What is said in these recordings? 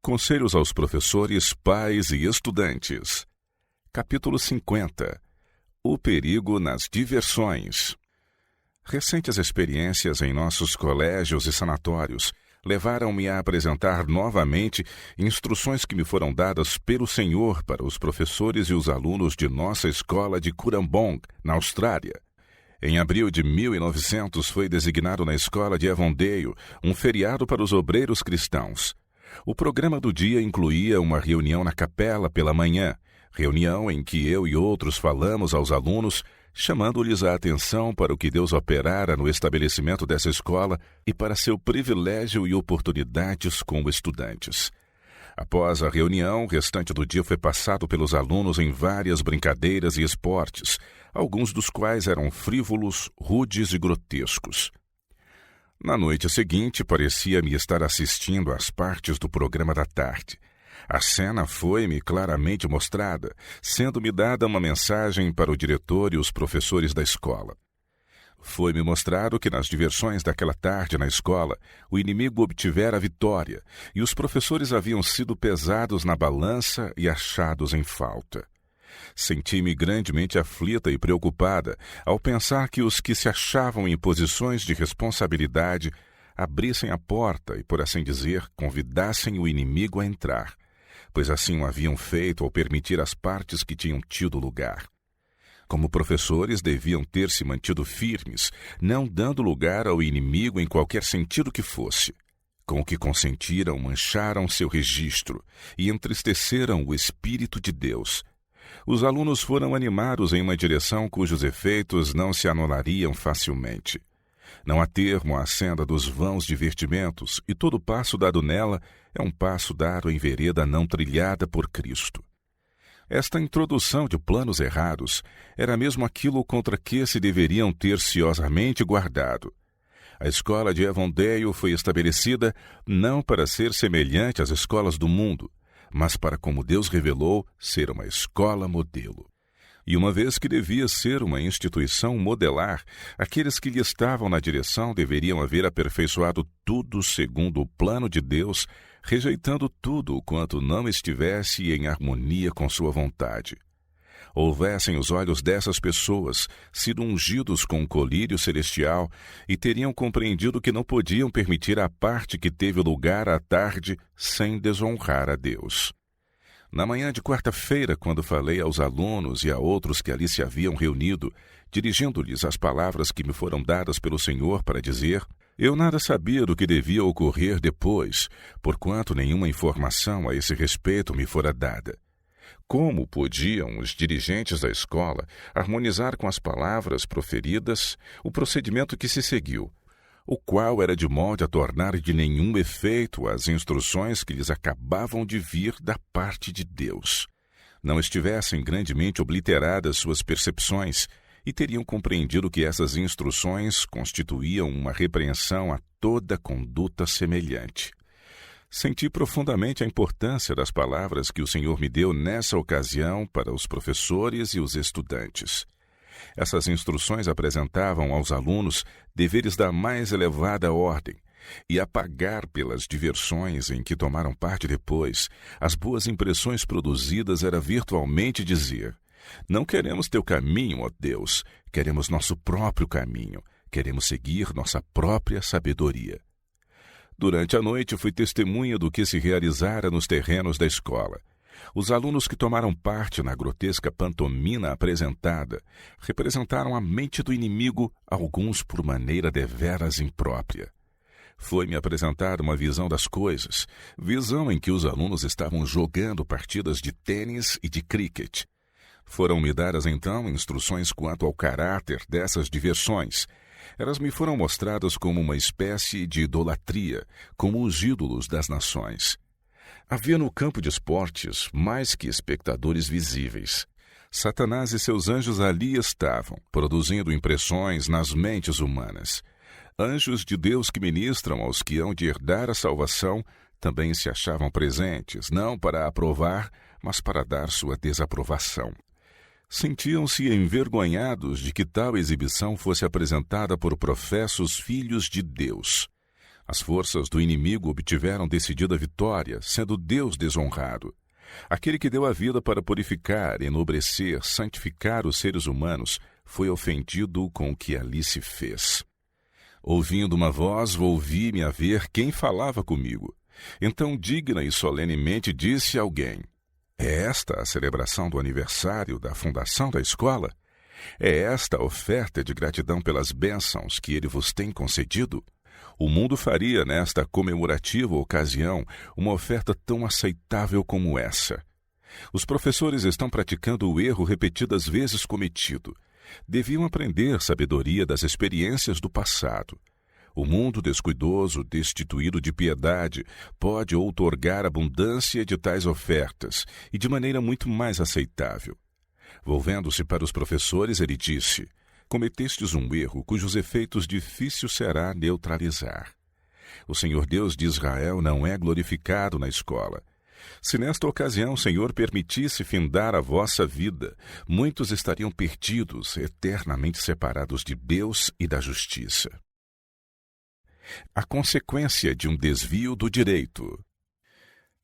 Conselhos aos professores, pais e estudantes. Capítulo 50. O perigo nas diversões. Recentes experiências em nossos colégios e sanatórios levaram-me a apresentar novamente instruções que me foram dadas pelo Senhor para os professores e os alunos de nossa escola de Currambong, na Austrália. Em abril de 1900 foi designado na escola de Avondale um feriado para os obreiros cristãos. O programa do dia incluía uma reunião na capela pela manhã, reunião em que eu e outros falamos aos alunos, chamando-lhes a atenção para o que Deus operara no estabelecimento dessa escola e para seu privilégio e oportunidades como estudantes. Após a reunião, o restante do dia foi passado pelos alunos em várias brincadeiras e esportes, alguns dos quais eram frívolos, rudes e grotescos. Na noite seguinte, parecia-me estar assistindo às partes do programa da tarde. A cena foi-me claramente mostrada, sendo-me dada uma mensagem para o diretor e os professores da escola. Foi-me mostrado que nas diversões daquela tarde na escola, o inimigo obtivera a vitória e os professores haviam sido pesados na balança e achados em falta. Senti-me grandemente aflita e preocupada ao pensar que os que se achavam em posições de responsabilidade abrissem a porta e, por assim dizer, convidassem o inimigo a entrar, pois assim o haviam feito ao permitir as partes que tinham tido lugar. Como professores, deviam ter se mantido firmes, não dando lugar ao inimigo em qualquer sentido que fosse. Com o que consentiram, mancharam seu registro e entristeceram o Espírito de Deus. Os alunos foram animados em uma direção cujos efeitos não se anulariam facilmente. Não há termo à senda dos vãos divertimentos, e todo passo dado nela é um passo dado em vereda não trilhada por Cristo. Esta introdução de planos errados era mesmo aquilo contra que se deveriam ter ciosamente guardado. A escola de Avondale foi estabelecida não para ser semelhante às escolas do mundo, mas para, como Deus revelou, ser uma escola modelo. E uma vez que devia ser uma instituição modelar, aqueles que lhe estavam na direção deveriam haver aperfeiçoado tudo segundo o plano de Deus, rejeitando tudo quanto não estivesse em harmonia com sua vontade. Houvessem os olhos dessas pessoas sido ungidos com um colírio celestial e teriam compreendido que não podiam permitir a parte que teve lugar à tarde sem desonrar a Deus. Na manhã de quarta-feira, quando falei aos alunos e a outros que ali se haviam reunido, dirigindo-lhes as palavras que me foram dadas pelo Senhor para dizer, eu nada sabia do que devia ocorrer depois, porquanto nenhuma informação a esse respeito me fora dada. Como podiam os dirigentes da escola harmonizar com as palavras proferidas o procedimento que se seguiu, o qual era de modo a tornar de nenhum efeito as instruções que lhes acabavam de vir da parte de Deus? Não estivessem grandemente obliteradas suas percepções e teriam compreendido que essas instruções constituíam uma repreensão a toda conduta semelhante. Senti profundamente a importância das palavras que o Senhor me deu nessa ocasião para os professores e os estudantes. Essas instruções apresentavam aos alunos deveres da mais elevada ordem, e apagar pelas diversões em que tomaram parte depois, as boas impressões produzidas era virtualmente dizer: não queremos teu caminho, ó Deus, queremos nosso próprio caminho, queremos seguir nossa própria sabedoria. Durante a noite fui testemunha do que se realizara nos terrenos da escola. Os alunos que tomaram parte na grotesca pantomina apresentada representaram a mente do inimigo, alguns por maneira deveras imprópria. Foi-me apresentada uma visão das coisas, visão em que os alunos estavam jogando partidas de tênis e de cricket. Foram-me dadas então instruções quanto ao caráter dessas diversões. Elas me foram mostradas como uma espécie de idolatria, como os ídolos das nações. Havia no campo de esportes mais que espectadores visíveis. Satanás e seus anjos ali estavam, produzindo impressões nas mentes humanas. Anjos de Deus que ministram aos que hão de herdar a salvação também se achavam presentes, não para aprovar, mas para dar sua desaprovação. Sentiam-se envergonhados de que tal exibição fosse apresentada por professos filhos de Deus. As forças do inimigo obtiveram decidida vitória, sendo Deus desonrado. Aquele que deu a vida para purificar, enobrecer, santificar os seres humanos, foi ofendido com o que ali se fez. Ouvindo uma voz, volvi-me a ver quem falava comigo. Então, digna e solenemente, disse alguém: é esta a celebração do aniversário da fundação da escola? É esta a oferta de gratidão pelas bênçãos que ele vos tem concedido? O mundo faria nesta comemorativa ocasião uma oferta tão aceitável como essa. Os professores estão praticando o erro repetidas vezes cometido. Deviam aprender sabedoria das experiências do passado. O mundo descuidoso, destituído de piedade, pode outorgar abundância de tais ofertas, e de maneira muito mais aceitável. Volvendo-se para os professores, ele disse: cometestes um erro cujos efeitos difícil será neutralizar. O Senhor Deus de Israel não é glorificado na escola. Se nesta ocasião o Senhor permitisse findar a vossa vida, muitos estariam perdidos, eternamente separados de Deus e da justiça. A consequência de um desvio do direito.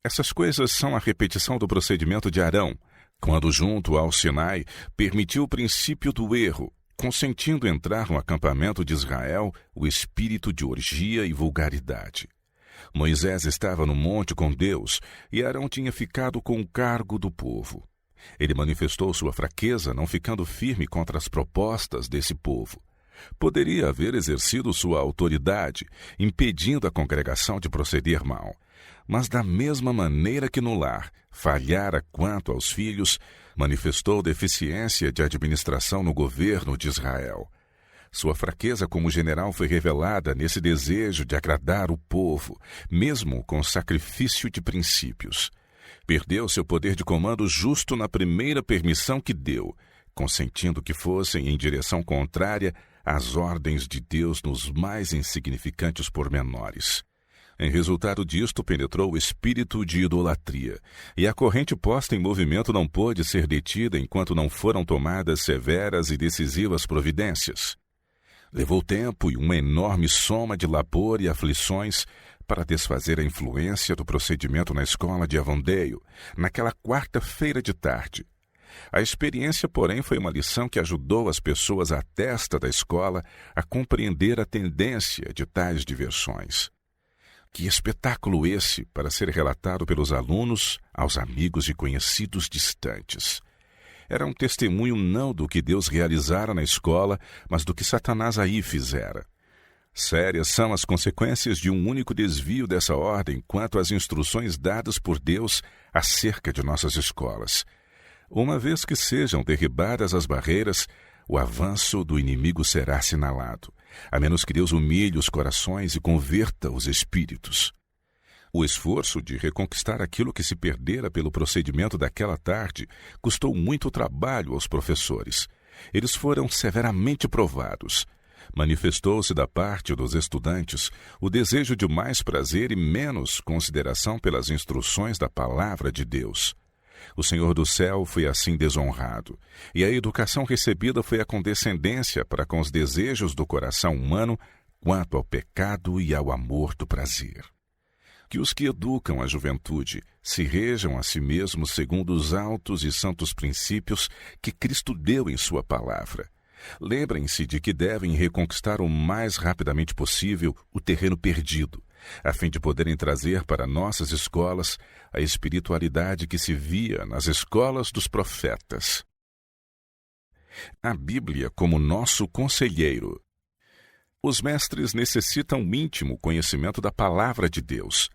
Essas coisas são a repetição do procedimento de Arão, quando, junto ao Sinai, permitiu o princípio do erro, consentindo entrar no acampamento de Israel o espírito de orgia e vulgaridade. Moisés estava no monte com Deus e Arão tinha ficado com o cargo do povo. Ele manifestou sua fraqueza, não ficando firme contra as propostas desse povo. Poderia haver exercido sua autoridade, impedindo a congregação de proceder mal. Mas da mesma maneira que no lar falhara quanto aos filhos, manifestou deficiência de administração no governo de Israel. Sua fraqueza como general foi revelada nesse desejo de agradar o povo, mesmo com sacrifício de princípios. Perdeu seu poder de comando justo na primeira permissão que deu, consentindo que fossem em direção contrária às ordens de Deus nos mais insignificantes pormenores. Em resultado disto, penetrou o espírito de idolatria, e a corrente posta em movimento não pôde ser detida enquanto não foram tomadas severas e decisivas providências. Levou tempo e uma enorme soma de labor e aflições para desfazer a influência do procedimento na escola de Avondale, naquela quarta-feira de tarde. A experiência, porém, foi uma lição que ajudou as pessoas à testa da escola a compreender a tendência de tais diversões. Que espetáculo esse para ser relatado pelos alunos aos amigos e conhecidos distantes! Era um testemunho não do que Deus realizara na escola, mas do que Satanás aí fizera. Sérias são as consequências de um único desvio dessa ordem quanto às instruções dadas por Deus acerca de nossas escolas. Uma vez que sejam derribadas as barreiras, o avanço do inimigo será assinalado, a menos que Deus humilhe os corações e converta os espíritos. O esforço de reconquistar aquilo que se perdera pelo procedimento daquela tarde custou muito trabalho aos professores. Eles foram severamente provados. Manifestou-se da parte dos estudantes o desejo de mais prazer e menos consideração pelas instruções da palavra de Deus. O Senhor do céu foi assim desonrado, e a educação recebida foi a condescendência para com os desejos do coração humano quanto ao pecado e ao amor do prazer. Que os que educam a juventude se rejam a si mesmos segundo os altos e santos princípios que Cristo deu em sua palavra. Lembrem-se de que devem reconquistar o mais rapidamente possível o terreno perdido, a fim de poderem trazer para nossas escolas a espiritualidade que se via nas escolas dos profetas. A Bíblia como nosso conselheiro. Os mestres necessitam íntimo conhecimento da palavra de Deus.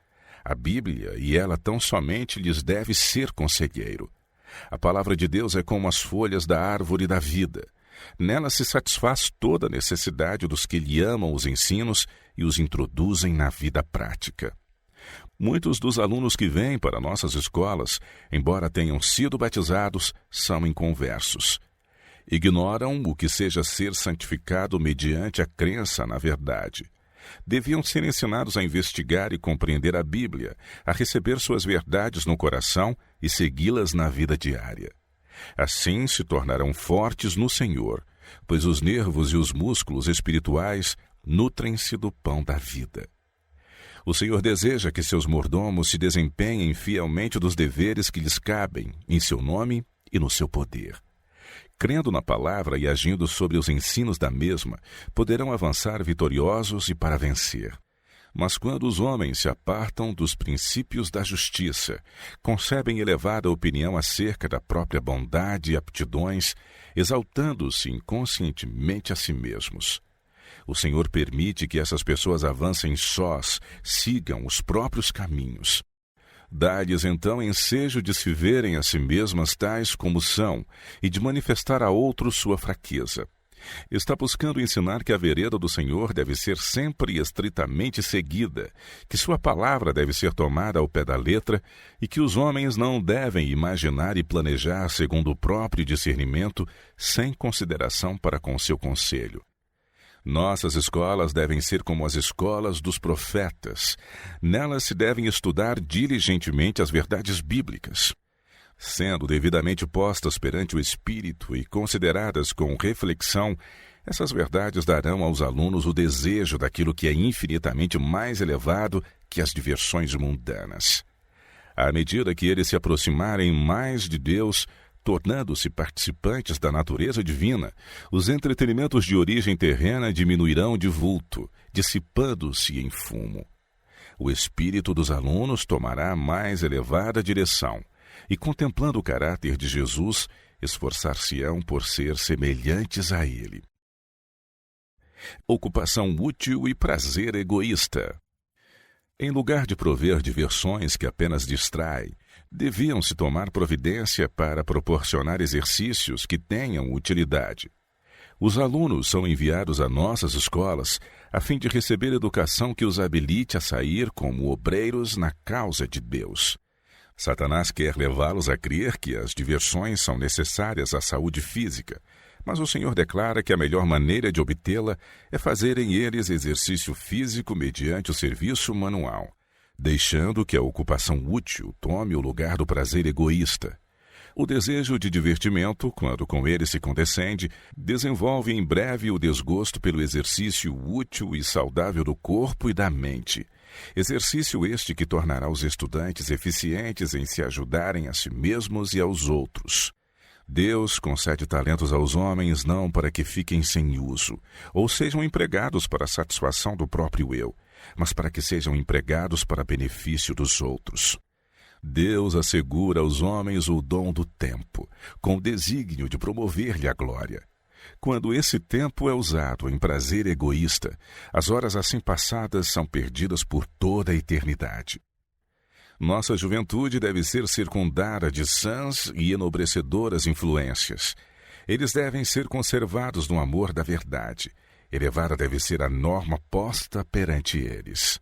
A Bíblia, e ela tão somente, lhes deve ser conselheiro. A palavra de Deus é como as folhas da árvore da vida. Nela se satisfaz toda a necessidade dos que lhe amam os ensinos e os introduzem na vida prática. Muitos dos alunos que vêm para nossas escolas, embora tenham sido batizados, são inconversos. Ignoram o que seja ser santificado mediante a crença na verdade. Deviam ser ensinados a investigar e compreender a Bíblia, a receber suas verdades no coração e segui-las na vida diária. Assim se tornarão fortes no Senhor, pois os nervos e os músculos espirituais nutrem-se do pão da vida. O Senhor deseja que seus mordomos se desempenhem fielmente dos deveres que lhes cabem, em seu nome e no seu poder. Crendo na palavra e agindo sobre os ensinos da mesma, poderão avançar vitoriosos e para vencer. Mas quando os homens se apartam dos princípios da justiça, concebem elevada opinião acerca da própria bondade e aptidões, exaltando-se inconscientemente a si mesmos. O Senhor permite que essas pessoas avancem sós, sigam os próprios caminhos. Dá-lhes então ensejo de se verem a si mesmas tais como são e de manifestar a outros sua fraqueza. Está buscando ensinar que a vereda do Senhor deve ser sempre estritamente seguida, que sua palavra deve ser tomada ao pé da letra e que os homens não devem imaginar e planejar segundo o próprio discernimento, sem consideração para com seu conselho. Nossas escolas devem ser como as escolas dos profetas. Nelas se devem estudar diligentemente as verdades bíblicas. Sendo devidamente postas perante o Espírito e consideradas com reflexão, essas verdades darão aos alunos o desejo daquilo que é infinitamente mais elevado que as diversões mundanas. À medida que eles se aproximarem mais de Deus, tornando-se participantes da natureza divina, os entretenimentos de origem terrena diminuirão de vulto, dissipando-se em fumo. O espírito dos alunos tomará a mais elevada direção, e contemplando o caráter de Jesus, esforçar-se-ão por ser semelhantes a ele. Ocupação útil e prazer egoísta. Em lugar de prover diversões que apenas distraem, deviam-se tomar providência para proporcionar exercícios que tenham utilidade. Os alunos são enviados a nossas escolas a fim de receber educação que os habilite a sair como obreiros na causa de Deus. Satanás quer levá-los a crer que as diversões são necessárias à saúde física, mas o Senhor declara que a melhor maneira de obtê-la é fazerem eles exercício físico mediante o serviço manual, deixando que a ocupação útil tome o lugar do prazer egoísta. O desejo de divertimento, quando com ele se condescende, desenvolve em breve o desgosto pelo exercício útil e saudável do corpo e da mente. Exercício este que tornará os estudantes eficientes em se ajudarem a si mesmos e aos outros. Deus concede talentos aos homens não para que fiquem sem uso, ou sejam empregados para a satisfação do próprio eu, mas para que sejam empregados para benefício dos outros. Deus assegura aos homens o dom do tempo, com o desígnio de promover-lhe a glória. Quando esse tempo é usado em prazer egoísta, as horas assim passadas são perdidas por toda a eternidade. Nossa juventude deve ser circundada de sãs e enobrecedoras influências. Eles devem ser conservados no amor da verdade. Elevada deve ser a norma posta perante eles.